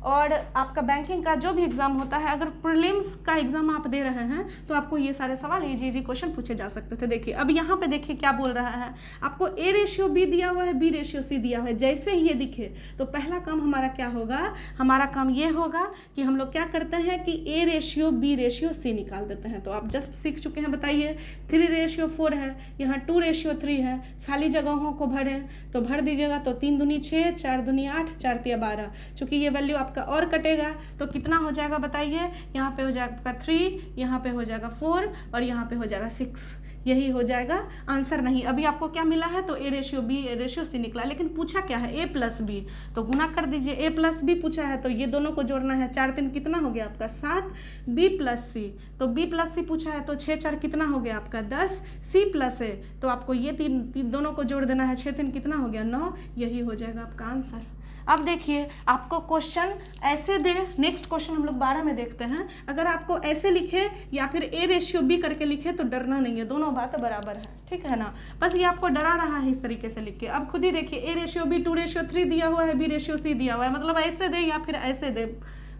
और आपका बैंकिंग का जो भी एग्जाम होता है, अगर प्रीलिम्स का एग्जाम आप दे रहे हैं तो आपको ये सारे सवाल इजी क्वेश्चन पूछे जा सकते थे। देखिए अब यहाँ पे देखिए क्या बोल रहा है, आपको A/B दिया हुआ है, B/C दिया हुआ है। जैसे ही ये दिखे तो पहला काम हमारा क्या होगा, हमारा काम ये होगा कि हम लोग क्या करते हैं कि A/B/C निकाल देते हैं। तो आप जस्ट सीख चुके हैं, बताइए 3:4 है, यहाँ 2:3 है, खाली जगहों को भरें, तो भर दीजिएगा। तो 3 दूनी 6, 4 दूनी 8, 4 × 12, चूँकि ये वैल्यू आपका और कटेगा तो कितना हो जाएगा बताइए, यहाँ पे हो जाएगा आपका 3, यहाँ पे हो जाएगा 4 और यहाँ पे हो जाएगा 6। यही हो जाएगा आंसर। नहीं, अभी आपको क्या मिला है, तो A/B/C निकला, लेकिन पूछा क्या है A+B, तो गुना कर दीजिए। A+B पूछा है तो ये दोनों को जोड़ना है, 4 3 कितना हो गया आपका 7, B+C, तो B+C पूछा है तो 6 4 कितना हो गया आपका 10, C+A, तो आपको ये तीन दोनों को जोड़ देना है, 6 3 कितना हो गया 9, यही हो जाएगा आपका आंसर। अब देखिए आपको क्वेश्चन ऐसे दे, नेक्स्ट क्वेश्चन हम लोग 12 में देखते हैं। अगर आपको ऐसे लिखे या फिर A/B करके लिखे तो डरना नहीं है, दोनों बात बराबर है, ठीक है ना। बस ये आपको डरा रहा है इस तरीके से लिख के। अब खुद ही देखिए A/B 2/3 दिया हुआ है, B/C दिया हुआ है, मतलब ऐसे दे या फिर ऐसे दे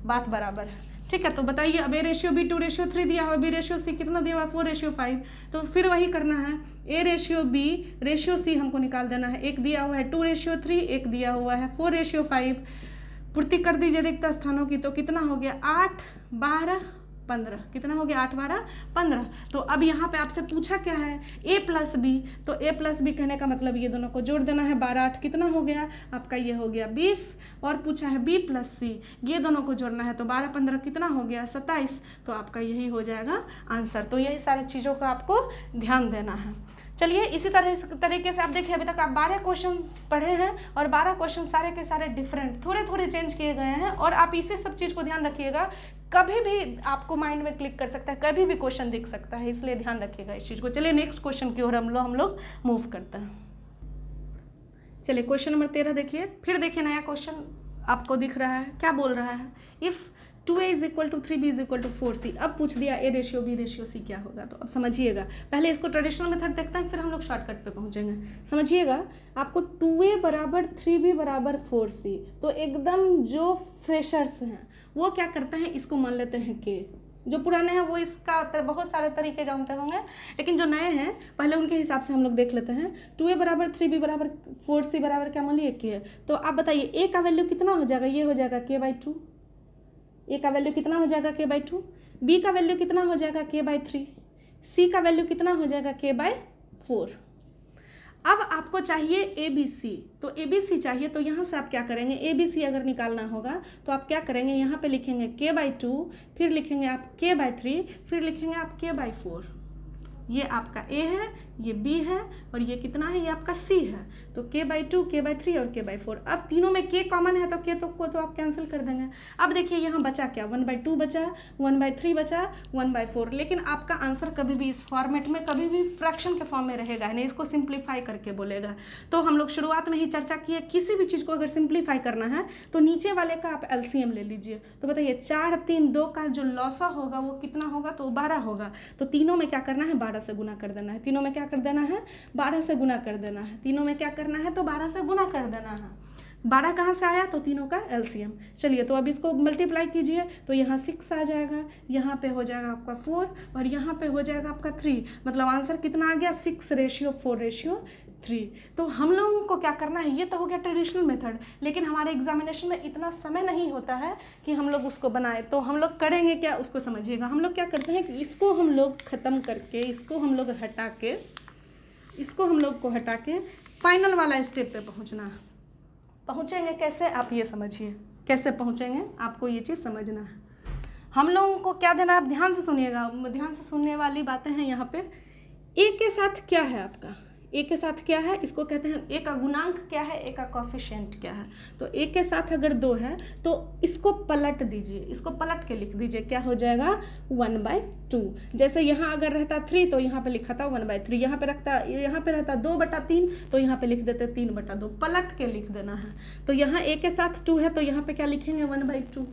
बात बराबर है, ठीक है। तो बताइए अब A/B 2/3 दिया हुआ है, B/C कितना दिया हुआ है 4/5, तो फिर वही करना है, A/B/C हमको निकाल देना है। एक दिया हुआ है 2/3, एक दिया हुआ है 4/5, पूर्ति कर दीजिए रिक्त स्थानों की, तो कितना हो गया 8 12 15, कितना हो गया 8 12 15। तो अब यहाँ पे आपसे पूछा क्या है A+B, तो A+B कहने का मतलब ये दोनों को जोड़ देना है, 12 8 कितना हो गया आपका, ये हो गया 20, और पूछा है B+C, ये दोनों को जोड़ना है, तो 12 15 कितना हो गया 27, तो आपका यही हो जाएगा आंसर। तो यही सारी चीज़ों का आपको ध्यान देना है। चलिए इसी तरीके से आप देखिए, अभी तक आप 12 क्वेश्चन पढ़े हैं और 12 क्वेश्चन सारे के सारे डिफरेंट थोड़े थोड़े चेंज किए गए हैं, और आप इसी सब चीज़ को ध्यान रखिएगा। कभी भी आपको माइंड में क्लिक कर सकता है, कभी भी क्वेश्चन दिख सकता है, इसलिए ध्यान रखिएगा इस चीज़ को। चलिए नेक्स्ट क्वेश्चन की ओर हम लोग मूव करते हैं। चलिए क्वेश्चन नंबर 13 देखिए, फिर देखिए नया क्वेश्चन आपको दिख रहा है, क्या बोल रहा है, इफ़ 2A = 3B = 4C। अब पूछ दिया A/B/C क्या होगा, तो अब समझिएगा। पहले इसको ट्रेडिशनल मेथड देखते हैं, फिर हम लोग शॉर्टकट पे पहुंचेंगे। समझिएगा, आपको 2A = 3B = 4C, तो एकदम जो फ्रेशर्स हैं वो क्या करते हैं, इसको मान लेते हैं K। जो पुराने हैं वो इसका बहुत सारे तरीके जानते होंगे, लेकिन जो नए हैं पहले उनके हिसाब से हम लोग देख लेते हैं। 2A = 3B = 4C बराबर क्या मान लिए K है, तो आप बताइए A का वैल्यू कितना हो जाएगा, ये हो जाएगा K/2, A का वैल्यू कितना हो जाएगा K/2, B का वैल्यू कितना हो जाएगा K/3, C का वैल्यू कितना हो जाएगा K/4। अब आपको चाहिए ABC, तो ABC चाहिए, तो यहाँ से आप क्या करेंगे, ABC अगर निकालना होगा तो आप क्या करेंगे, यहाँ पे लिखेंगे K/2, फिर लिखेंगे आप K/3, फिर लिखेंगे आप K/4। ये आपका A है, ये B है, और ये कितना है, ये आपका C है। तो K/2, K/3 और K/4। अब तीनों में K कॉमन है तो K को तो आप कैंसिल कर देंगे। अब देखिए यहाँ बचा क्या, 1/2 बचा, 1/3 बचा, 1/4। लेकिन आपका आंसर कभी भी इस फॉर्मेट में, कभी भी फ्रैक्शन के फॉर्म में रहेगा नहीं, इसको सिंप्लीफाई करके बोलेगा। तो हम लोग शुरुआत में ही चर्चा किए, किसी भी चीज़ को अगर सिंप्लीफाई करना है तो नीचे वाले का आप LCM ले लीजिए। तो बताइए 4 3 2 का जो लॉसा होगा वो कितना होगा, तो 12 होगा। तो तीनों में क्या करना है, 12 से गुना कर देना है। तीनों में क्या कर देना है, 12 से गुना कर देना है। तीनों में क्या करना है, तो 12 से गुना कर देना है। 12 कहाँ से आया, तो तीनों का LCM। चलिए तो अब इसको मल्टीप्लाई कीजिए, तो यहाँ 6 आ जाएगा, यहाँ पे हो जाएगा आपका 4, और यहाँ पे हो जाएगा आपका 3। मतलब आंसर कितना आ गया, 6/4/3। तो हम लोगों को क्या करना है, ये तो हो गया ट्रेडिशनल मेथड, लेकिन हमारे एग्जामिनेशन में इतना समय नहीं होता है कि हम लोग उसको बनाए। तो हम लोग करेंगे क्या, उसको समझिएगा। हम लोग क्या करते हैं कि इसको हम लोग ख़त्म करके, इसको हम लोग हटा के, इसको हम लोग को हटा के फाइनल वाला स्टेप पे पहुंचना है। पहुंचेंगे कैसे, आप ये समझिए, कैसे पहुंचेंगे आपको ये चीज़ समझना है। हम लोगों को क्या देना है, आप ध्यान से सुनिएगा, ध्यान से सुनने वाली बातें हैं यहाँ पे। A के साथ क्या है आपका, A के साथ क्या है, इसको कहते हैं A का गुणांक क्या है, A का कोफिशिएंट क्या है। तो A के साथ अगर 2 है तो इसको पलट दीजिए, इसको पलट के लिख दीजिए, क्या हो जाएगा 1/2। जैसे यहाँ अगर रहता 3 तो यहाँ पे लिखा था 1/3, यहाँ पे रहता 2/3 तो यहाँ पे लिख देते 3/2, पलट के लिख देना है। तो यहाँ A के साथ 2 है तो यहाँ पे क्या लिखेंगे 1/2।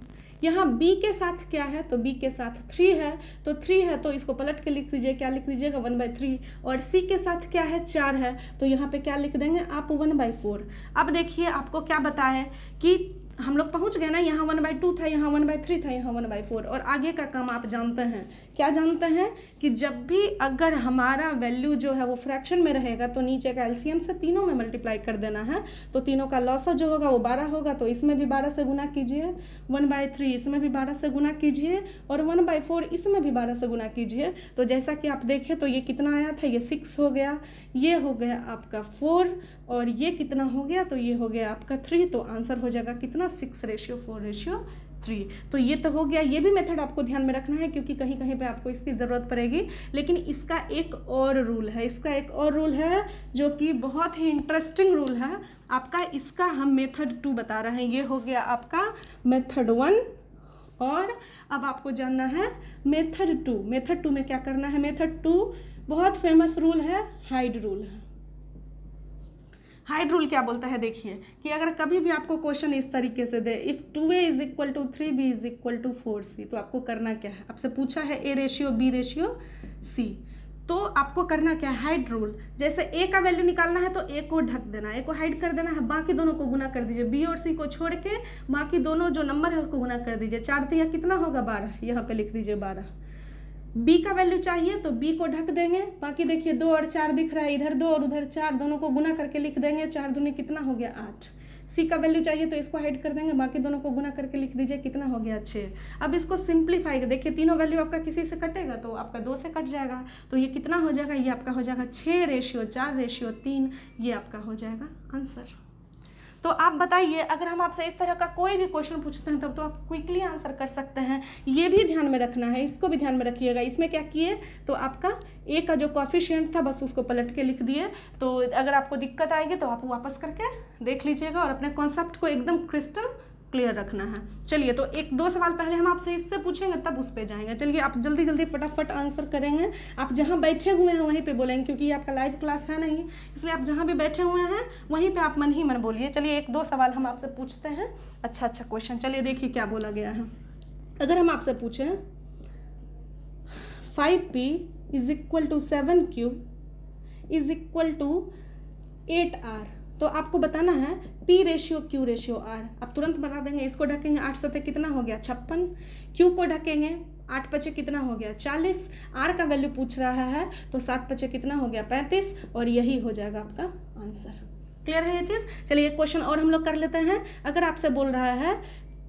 यहाँ B के साथ क्या है, तो B के साथ 3 है, तो 3 है तो इसको पलट के लिख दीजिए, क्या लिख दीजिएगा 1/3। और C के साथ क्या है, 4 है, तो यहाँ पे क्या लिख देंगे आप 1/4। अब देखिए आपको क्या बताया कि हम लोग पहुँच गए ना, यहाँ 1/2 था, यहाँ 1/3 था, यहाँ 1/4। और आगे का काम आप जानते हैं, क्या जानते हैं कि जब भी अगर हमारा वैल्यू जो है वो फ्रैक्शन में रहेगा तो नीचे का LCM से तीनों में मल्टीप्लाई कर देना है। तो तीनों का लॉसा जो होगा वो 12 होगा, तो इसमें भी 12 से गुना कीजिए, 1/3 इसमें भी 12 से गुना कीजिए, और 1/4 इसमें भी 12 से गुना कीजिए। तो जैसा कि आप देखें तो ये कितना आया था, ये 6 हो गया, ये हो गया आपका 4, और ये कितना हो गया, तो ये हो गया आपका 3। तो आंसर हो जाएगा कितना, 6:4:3। तो ये तो हो गया, ये भी मेथड आपको ध्यान में रखना है क्योंकि कहीं कहीं पे आपको इसकी ज़रूरत पड़ेगी। लेकिन इसका एक और रूल है, जो कि बहुत ही इंटरेस्टिंग रूल है आपका। इसका हम मेथड 2 बता रहे हैं। ये हो गया आपका मेथड 1 और अब आपको जानना है मेथड 2। मेथड 2 में क्या करना है? मेथड 2 बहुत फेमस रूल है, हाइड रूल है। हाइड रूल क्या बोलता है? देखिए कि अगर कभी भी आपको क्वेश्चन इस तरीके से दे, इफ़ 2a = 3, b = 4c, तो आपको करना क्या है? आपसे पूछा है a:b:c, तो आपको करना क्या है? Hide rule. जैसे a का वैल्यू निकालना है तो a को ढक देना, a को हाइड कर देना है, बाकी दोनों को गुना कर दीजिए। b और c को छोड़ के बाकी दोनों जो नंबर है उसको गुना कर दीजिए। 4 तिया कितना होगा? 12। यहाँ पे लिख दीजिए 12। b का वैल्यू चाहिए तो b को ढक देंगे, बाकी देखिए 2 और 4 दिख रहा है, इधर 2 और उधर 4, दोनों को गुना करके लिख देंगे। 4 दूनी कितना हो गया? 8। c का वैल्यू चाहिए तो इसको हाइड कर देंगे, बाकी दोनों को गुना करके लिख दीजिए, कितना हो गया? 6। अब इसको सिंप्लीफाई, देखिए तीनों वैल्यू आपका किसी से कटेगा तो आपका 2 से कट जाएगा, तो ये कितना हो जाएगा? ये आपका हो जाएगा 6:4:3। ये आपका हो जाएगा आंसर। तो आप बताइए, अगर हम आपसे इस तरह का कोई भी क्वेश्चन पूछते हैं तब तो आप क्विकली आंसर कर सकते हैं। ये भी ध्यान में रखना है, इसको भी ध्यान में रखिएगा। इसमें क्या किए तो आपका ए का जो कोएफिशिएंट था बस उसको पलट के लिख दिए। तो अगर आपको दिक्कत आएगी तो आप वापस करके देख लीजिएगा और अपने कॉन्सेप्ट को एकदम क्रिस्टल क्लियर रखना है। चलिए, तो 1-2 सवाल पहले हम आपसे इससे पूछेंगे तब उस पे जाएंगे। चलिए, आप जल्दी जल्दी फटाफट आंसर करेंगे। आप जहाँ बैठे हुए हैं वहीं पे बोलेंगे क्योंकि ये आपका लाइव क्लास है नहीं, इसलिए आप जहाँ भी बैठे हुए हैं वहीं पे आप मन ही मन बोलिए। चलिए, 1-2 सवाल हम आपसे पूछते हैं, अच्छा क्वेश्चन। चलिए देखिए क्या बोला गया है। अगर हम आपसे पूछें 5p = 7q = 8r, तो आपको बताना है p/q/r। आप तुरंत बता देंगे। इसको ढकेंगे 8 7 कितना हो गया? 56। q को ढकेंगे 8 5 कितना हो गया? 40। r का वैल्यू पूछ रहा है तो 7 5 कितना हो गया? 35। और यही हो जाएगा आपका आंसर। क्लियर है ये चीज़? चलिए एक क्वेश्चन और हम लोग कर लेते हैं। अगर आपसे बोल रहा है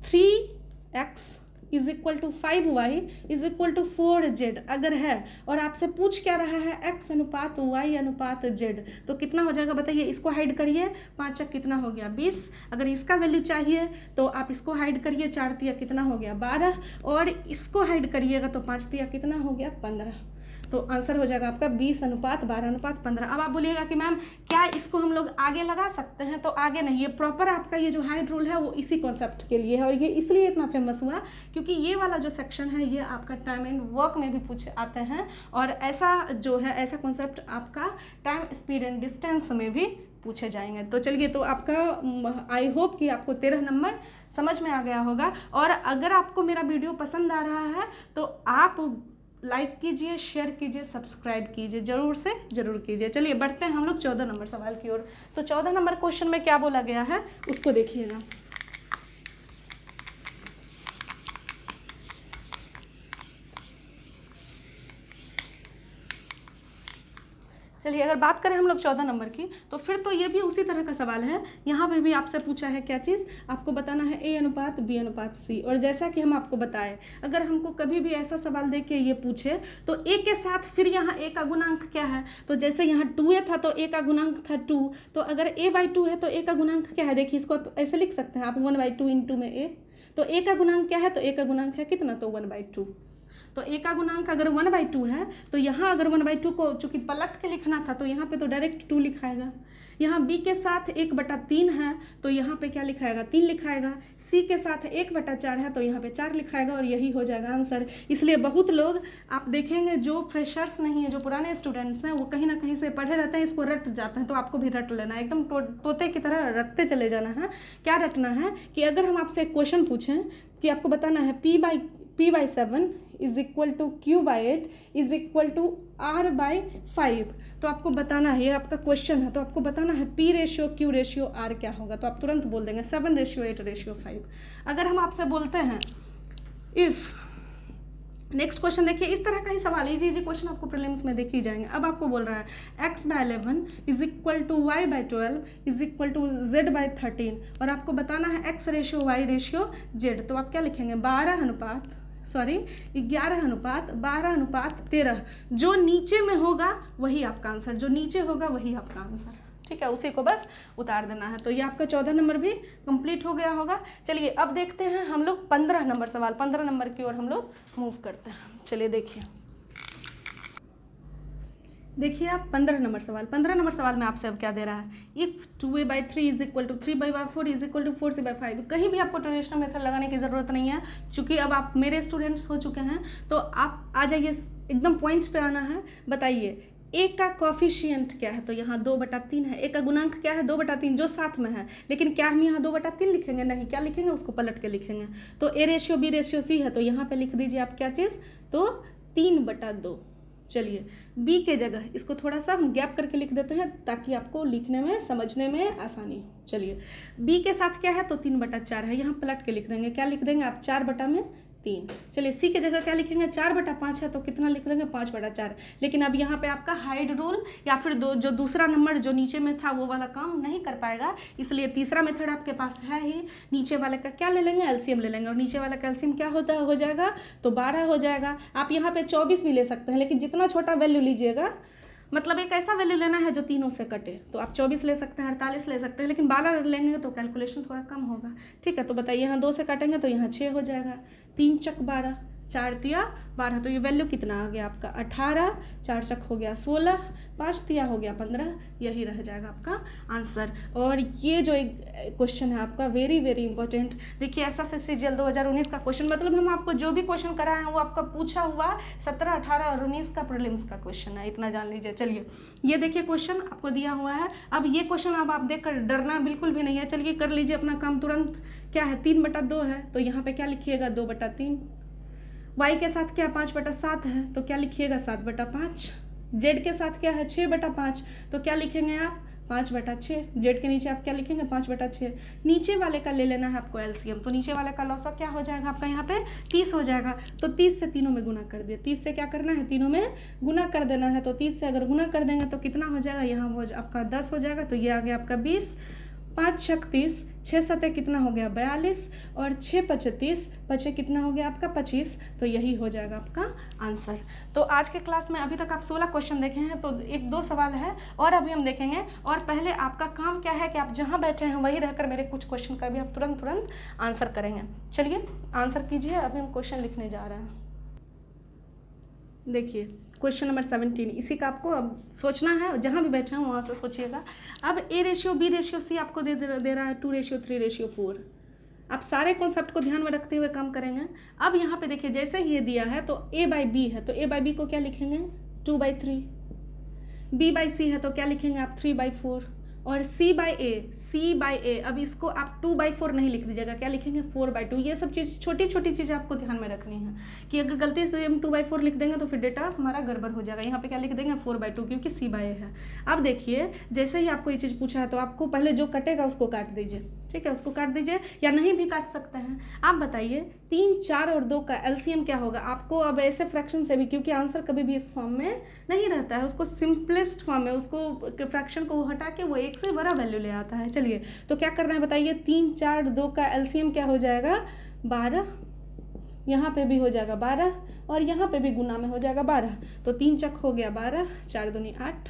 3x = 5y = 4z अगर है और आपसे पूछ क्या रहा है x अनुपात y अनुपात z, तो कितना हो जाएगा बताइए? इसको हाइड करिए, 5 कितना हो गया? 20। अगर इसका वैल्यू चाहिए तो आप इसको हाइड करिए, 4 तिया कितना हो गया? 12। और इसको हाइड करिएगा तो 5 तिया कितना हो गया? 15। तो आंसर हो जाएगा आपका 20:12:15। अब आप बोलिएगा कि मैम क्या इसको हम लोग आगे लगा सकते हैं? तो आगे नहीं, ये प्रॉपर आपका ये जो हाइड रूल है वो इसी कॉन्सेप्ट के लिए है और ये इसलिए इतना फेमस हुआ क्योंकि ये वाला जो सेक्शन है ये आपका टाइम एंड वर्क में भी पूछ आते हैं और ऐसा जो है ऐसा कॉन्सेप्ट आपका टाइम स्पीड एंड डिस्टेंस में भी पूछे जाएंगे। तो चलिए, तो आपका आई होप कि आपको 13 नंबर समझ में आ गया होगा। और अगर आपको मेरा वीडियो पसंद आ रहा है तो आप लाइक कीजिए, शेयर कीजिए, सब्सक्राइब कीजिए, ज़रूर से ज़रूर कीजिए। चलिए बढ़ते हैं हम लोग 14 नंबर सवाल की ओर। तो 14 नंबर क्वेश्चन में क्या बोला गया है उसको देखिएगा। चलिए, अगर बात करें हम लोग 14 नंबर की तो फिर तो ये भी उसी तरह का सवाल है। यहाँ पे भी आपसे पूछा है क्या चीज़? आपको बताना है a अनुपात b अनुपात c। और जैसा कि हम आपको बताएं, अगर हमको कभी भी ऐसा सवाल दे के ये पूछे तो a के साथ फिर यहाँ a का गुणांक क्या है? तो जैसे यहाँ 2a था तो a का गुणांक था 2, तो अगर a/2 है तो a का गुणांक क्या है? देखिए इसको आप ऐसे लिख सकते हैं आप 1/2 इंटू में a। तो a का गुणांक क्या है? तो a का गुणांक है कितना? तो 1/2। तो a का गुणांक अगर 1/2 है तो यहाँ अगर 1/2 को चूँकि पलट के लिखना था तो यहाँ पे तो डायरेक्ट 2 लिखाएगा। यहाँ b के साथ 1/3 है तो यहाँ पे क्या लिखाएगा? 3 लिखाएगा। c के साथ 1/4 है तो यहाँ पे 4 लिखाएगा और यही हो जाएगा आंसर। इसलिए बहुत लोग आप देखेंगे जो फ्रेशर्स नहीं है, जो पुराने स्टूडेंट्स हैं, वो कहीं ना कहीं से पढ़े रहते हैं, इसको रट जाते हैं। तो आपको भी रट लेना है, एकदम तोते की तरह रटते चले जाना है। क्या रटना है कि अगर हम आपसे एक क्वेश्चन पूछें कि आपको बताना है p/7 = q/8 = r/5, तो आपको बताना है, ये आपका क्वेश्चन है, तो आपको बताना है p/q/r क्या होगा? तो आप तुरंत बोल देंगे 7:8:5। अगर हम आपसे बोलते हैं इफ़, नेक्स्ट क्वेश्चन देखिए, इस तरह का ही सवाल इजी क्वेश्चन आपको प्रीलिम्स में देख ही जाएंगे। अब आपको बोल रहा है x/11 = y/12 = z/13 और आपको बताना है x/y/z। तो आप क्या लिखेंगे? 11:12:13। जो नीचे में होगा वही आपका आंसर, जो नीचे होगा वही आपका आंसर। ठीक है, उसी को बस उतार देना है। तो ये आपका 14 नंबर भी कंप्लीट हो गया होगा। चलिए अब देखते हैं हम लोग 15 नंबर सवाल, 15 नंबर की ओर हम लोग मूव करते हैं। चलिए देखिए आप 15 नंबर सवाल, 15 नंबर सवाल में आपसे अब क्या दे रहा है, if 2a/3 is equal to 3b/4 is equal to 4c/5। कहीं भी आपको ट्रेडिशनल मेथड लगाने की ज़रूरत नहीं है, चूँकि अब आप मेरे स्टूडेंट्स हो चुके हैं। तो आप आ जाइए, एकदम पॉइंट पे आना है। बताइए ए का कॉफिशिएंट क्या है, तो यहाँ 2/3 है। ए का गुणांक क्या है, 2/3, जो साथ में है। लेकिन क्या हम यहाँ 2/3 लिखेंगे, नहीं, क्या लिखेंगे, उसको पलट के लिखेंगे। तो A/B/C है, तो यहाँ पे लिख दीजिए आप क्या चीज़, तो 3/2। चलिए बी के जगह इसको थोड़ा सा हम गैप करके लिख देते हैं ताकि आपको लिखने में समझने में आसानी हो। चलिए बी के साथ क्या है, तो 3/4 है, यहाँ पलट के लिख देंगे। क्या लिख देंगे आप, 4/3। चलिए सी के जगह क्या लिखेंगे, 4/5 है, तो कितना लिख देंगे, 5/4। लेकिन अब यहाँ पे आपका हाइड रूल या फिर जो दूसरा नंबर जो नीचे में था वो वाला काम नहीं कर पाएगा, इसलिए तीसरा मेथड आपके पास है ही। नीचे वाले का क्या ले लेंगे, एलसीएम ले लेंगे, और नीचे वाला का एलसीएम क्या होता है, हो जाएगा, तो 12 हो जाएगा। आप यहाँ पे 24 भी ले सकते हैं, लेकिन जितना छोटा वैल्यू लीजिएगा, मतलब एक ऐसा वैल्यू लेना है जो तीनों से कटे। तो आप 24 ले सकते हैं, 48 ले सकते हैं, लेकिन 12 लेंगे तो कैलकुलेशन थोड़ा कम होगा। ठीक है, तो बताइए यहाँ 2 से काटेंगे तो यहाँ 6 हो जाएगा। 3 चक 12, 4 तिया 12, तो ये वैल्यू कितना आ गया आपका 18, 4 चक हो गया 16, 5 तिया हो गया 15, यही रह जाएगा आपका आंसर। और ये जो एक क्वेश्चन है आपका वेरी वेरी इंपॉर्टेंट। देखिए एसएससी सीजीएल 2019 का क्वेश्चन, मतलब हम आपको जो भी क्वेश्चन कराए हैं वो आपका पूछा हुआ 17, 18 और 19 का प्रीलिम्स का क्वेश्चन है, इतना जान लीजिए। चलिए ये देखिए क्वेश्चन आपको दिया हुआ है। अब ये क्वेश्चन अब आप देखकर डरना बिल्कुल भी नहीं है। चलिए कर लीजिए अपना काम तुरंत। क्या है, 3/2 है, तो यहाँ पे क्या लिखिएगा, 2/3। y के साथ क्या 5/7 है, तो क्या लिखिएगा 7/5। z के साथ क्या है 6/5, तो क्या लिखेंगे आप 5/6। z के नीचे आप क्या लिखेंगे 5/6। नीचे वाले का ले लेना है आपको एलसीएम, तो नीचे वाले का लॉसा क्या हो जाएगा आपका यहाँ पे 30 हो जाएगा। तो 30 से तीनों में गुना कर दिए, 30 से क्या करना है, तीनों में गुना कर देना है। तो 30 से अगर गुना कर देंगे तो कितना हो जाएगा, यहाँ वो आपका 10 हो जाएगा, तो ये आ गया आपका 20। 5 छक 30, 6 सतह कितना हो गया 42, और 6 पचे 30, पचे कितना हो गया आपका 25, तो यही हो जाएगा आपका आंसर। तो आज के क्लास में अभी तक आप 16 क्वेश्चन देखे हैं, तो 1-2 सवाल है और अभी हम देखेंगे। और पहले आपका काम क्या है कि आप जहाँ बैठे हैं वहीं रहकर मेरे कुछ क्वेश्चन का भी आप तुरंत आंसर करेंगे। चलिए आंसर कीजिए, अभी हम क्वेश्चन लिखने जा रहे हैं। देखिए क्वेश्चन नंबर 17, इसी का आपको अब सोचना है, जहाँ भी बैठे हैं वहाँ से सोचिएगा। अब A/B/C आपको दे रहा है 2/3/4। आप सारे कॉन्सेप्ट को ध्यान में रखते हुए काम करेंगे। अब यहाँ पे देखिए जैसे ही ये दिया है तो A/B है, तो A/B को क्या लिखेंगे 2/3। B/C है तो क्या लिखेंगे आप 3/4, और C/A अब इसको आप 2/4 नहीं लिख दीजिएगा, क्या लिखेंगे 4/2। ये सब चीज़ छोटी छोटी चीज़ें आपको ध्यान में रखनी है कि अगर गलती से हम 2/4 लिख देंगे तो फिर डेटा हमारा गड़बड़ हो जाएगा। यहाँ पे क्या लिख देंगे 4/2, क्योंकि C/A है। अब देखिए जैसे ही आपको ये चीज़ पूछा है तो आपको पहले जो कटेगा उसको काट दीजिए, ठीक है, उसको काट दीजिए, या नहीं भी काट सकते हैं। आप बताइए 3, 4 और 2 का एलसीएम क्या होगा आपको। अब ऐसे फ्रैक्शन से भी, क्योंकि आंसर कभी भी इस फॉर्म में नहीं रहता है, उसको सिंपलेस्ट फॉर्म में, उसको फ्रैक्शन को हटा के वो 1 से बड़ा वैल्यू ले आता है। चलिए तो क्या करना है बताइए, 3, 4, 2 का एलसीएम क्या हो जाएगा 12, यहाँ पे भी हो जाएगा 12, और यहाँ पे भी गुना में हो जाएगा 12। तो 3 चक हो गया 12, 4 दूनी 8,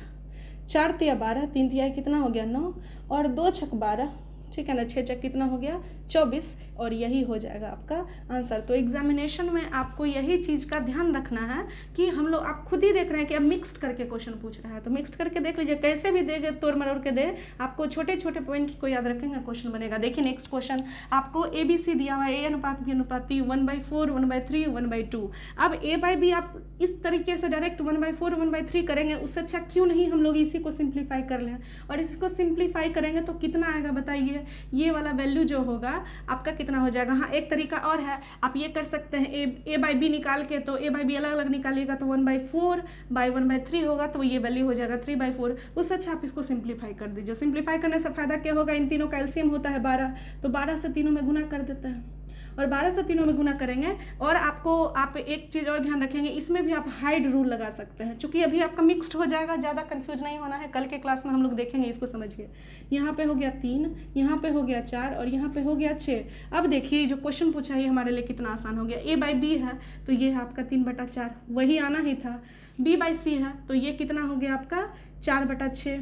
4 तिया 12, 3 तिया कितना हो गया 9, और 2 छक 12, ठीक है ना, 6 चक कितना हो गया 24, और यही हो जाएगा आपका आंसर। तो एग्जामिनेशन में आपको यही चीज़ का ध्यान रखना है कि हम लोग, आप खुद ही देख रहे हैं कि अब मिक्स्ड करके क्वेश्चन पूछ रहा है, तो मिक्स्ड करके देख लीजिए, कैसे भी देगा तोड़ मरोड़ के दे, आपको छोटे छोटे पॉइंट को याद रखेंगे क्वेश्चन बनेगा। देखिए नेक्स्ट क्वेश्चन आपको ABC दिया हुआ है, A/B/T 1/4, 1/3, 1/2। अब A/B आप इस तरीके से डायरेक्ट 1/4, 1/3 करेंगे, उससे अच्छा क्यों नहीं हम लोग इसी को सिंप्लीफाई कर लें, और इसको सिंप्लीफाई करेंगे तो कितना आएगा बताइए, ये वाला वैल्यू जो होगा आपका कितना हो जाएगा। हाँ एक तरीका और है, आप ये कर सकते हैं A/B निकाल के, तो A/B अलग अलग निकालिएगा तो 1/4/1/3 होगा, तो ये वैल्यू हो जाएगा 3/4। उससे अच्छा आप इसको सिंप्लीफाई कर दीजिए। सिंप्लीफाई करने से फायदा क्या होगा, इन तीनों का एलसीएम होता है 12, तो 12 से तीनों में गुना कर देते हैं, और 12 से तीनों में गुना करेंगे। और आप एक चीज़ और ध्यान रखेंगे, इसमें भी आप हाइड रूल लगा सकते हैं, क्योंकि अभी आपका मिक्स्ड हो जाएगा, ज़्यादा कंफ्यूज नहीं होना है, कल के क्लास में हम लोग देखेंगे, इसको समझिए। यहाँ पे हो गया 3, यहाँ पे हो गया 4, और यहाँ पे हो गया 6। अब देखिए जो क्वेश्चन पूछा है हमारे लिए कितना आसान हो गया। A/B है तो ये है आपका 3/4, वही आना ही था। B/C है तो ये कितना हो गया आपका 4/6।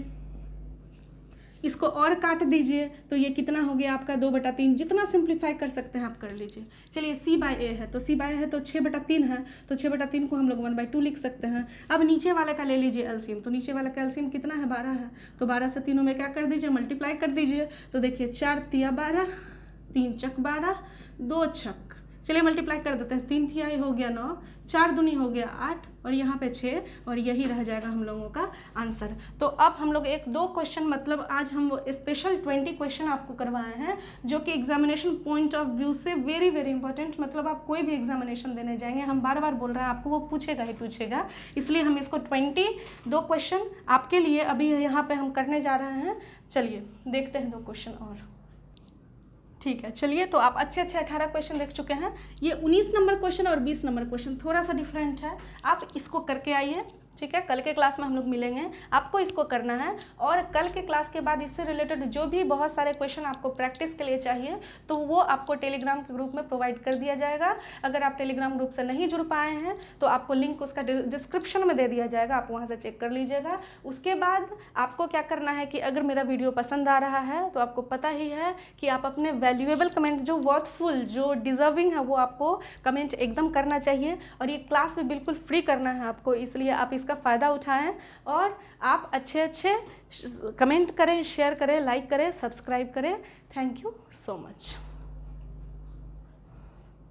इसको और काट दीजिए तो ये कितना हो गया आपका 2/3। जितना सिंप्लीफाई कर सकते हैं आप कर लीजिए। चलिए c/a है तो c/a है तो 6/3 है, तो 6/3 को हम लोग 1/2 लिख सकते हैं। अब नीचे वाले का ले लीजिए एलसीएम, तो नीचे वाला का एलसीएम कितना है 12 है, तो 12 से तीनों में क्या कर दीजिए मल्टीप्लाई कर दीजिए। तो देखिए 4 तिया 12, 3 चक 12, 2 छक, चलिए मल्टीप्लाई कर देते हैं। 3 तिहाई हो गया 9, 4 दूनी हो गया 8 और यहाँ पे 6 और यही रह जाएगा हम लोगों का आंसर। तो अब हम लोग 1-2 क्वेश्चन मतलब आज हम स्पेशल 20 क्वेश्चन आपको करवाए हैं जो कि एग्जामिनेशन पॉइंट ऑफ व्यू से वेरी वेरी इंपॉर्टेंट, मतलब आप कोई भी एग्जामिनेशन देने जाएंगे हम बार बार बोल रहे हैं आपको वो पूछेगा ही पूछेगा, इसलिए हम इसको 22 क्वेश्चन आपके लिए अभी यहाँ पे हम करने जा रहे हैं। चलिए देखते हैं 2 क्वेश्चन और। ठीक है, चलिए तो आप अच्छे 18 क्वेश्चन देख चुके हैं। ये 19 नंबर क्वेश्चन और 20 नंबर क्वेश्चन थोड़ा सा डिफरेंट है, आप इसको करके आइए। ठीक है, कल के क्लास में हम लोग मिलेंगे, आपको इसको करना है। और कल के क्लास के बाद इससे रिलेटेड जो भी बहुत सारे क्वेश्चन आपको प्रैक्टिस के लिए चाहिए तो वो आपको टेलीग्राम के ग्रुप में प्रोवाइड कर दिया जाएगा। अगर आप टेलीग्राम ग्रुप से नहीं जुड़ पाए हैं तो आपको लिंक उसका डिस्क्रिप्शन में दे दिया जाएगा, आप वहाँ से चेक कर लीजिएगा। उसके बाद आपको क्या करना है कि अगर मेरा वीडियो पसंद आ रहा है तो आपको पता ही है कि आप अपने वैल्यूएबल कमेंट जो वर्थफुल जो डिजर्विंग है वो आपको कमेंट एकदम करना चाहिए। और ये क्लास भी बिल्कुल फ्री करना है आपको, इसलिए आप इसका फ़ायदा उठाएं और आप अच्छे कमेंट करें, शेयर करें, लाइक करें, सब्सक्राइब करें। Thank you so much.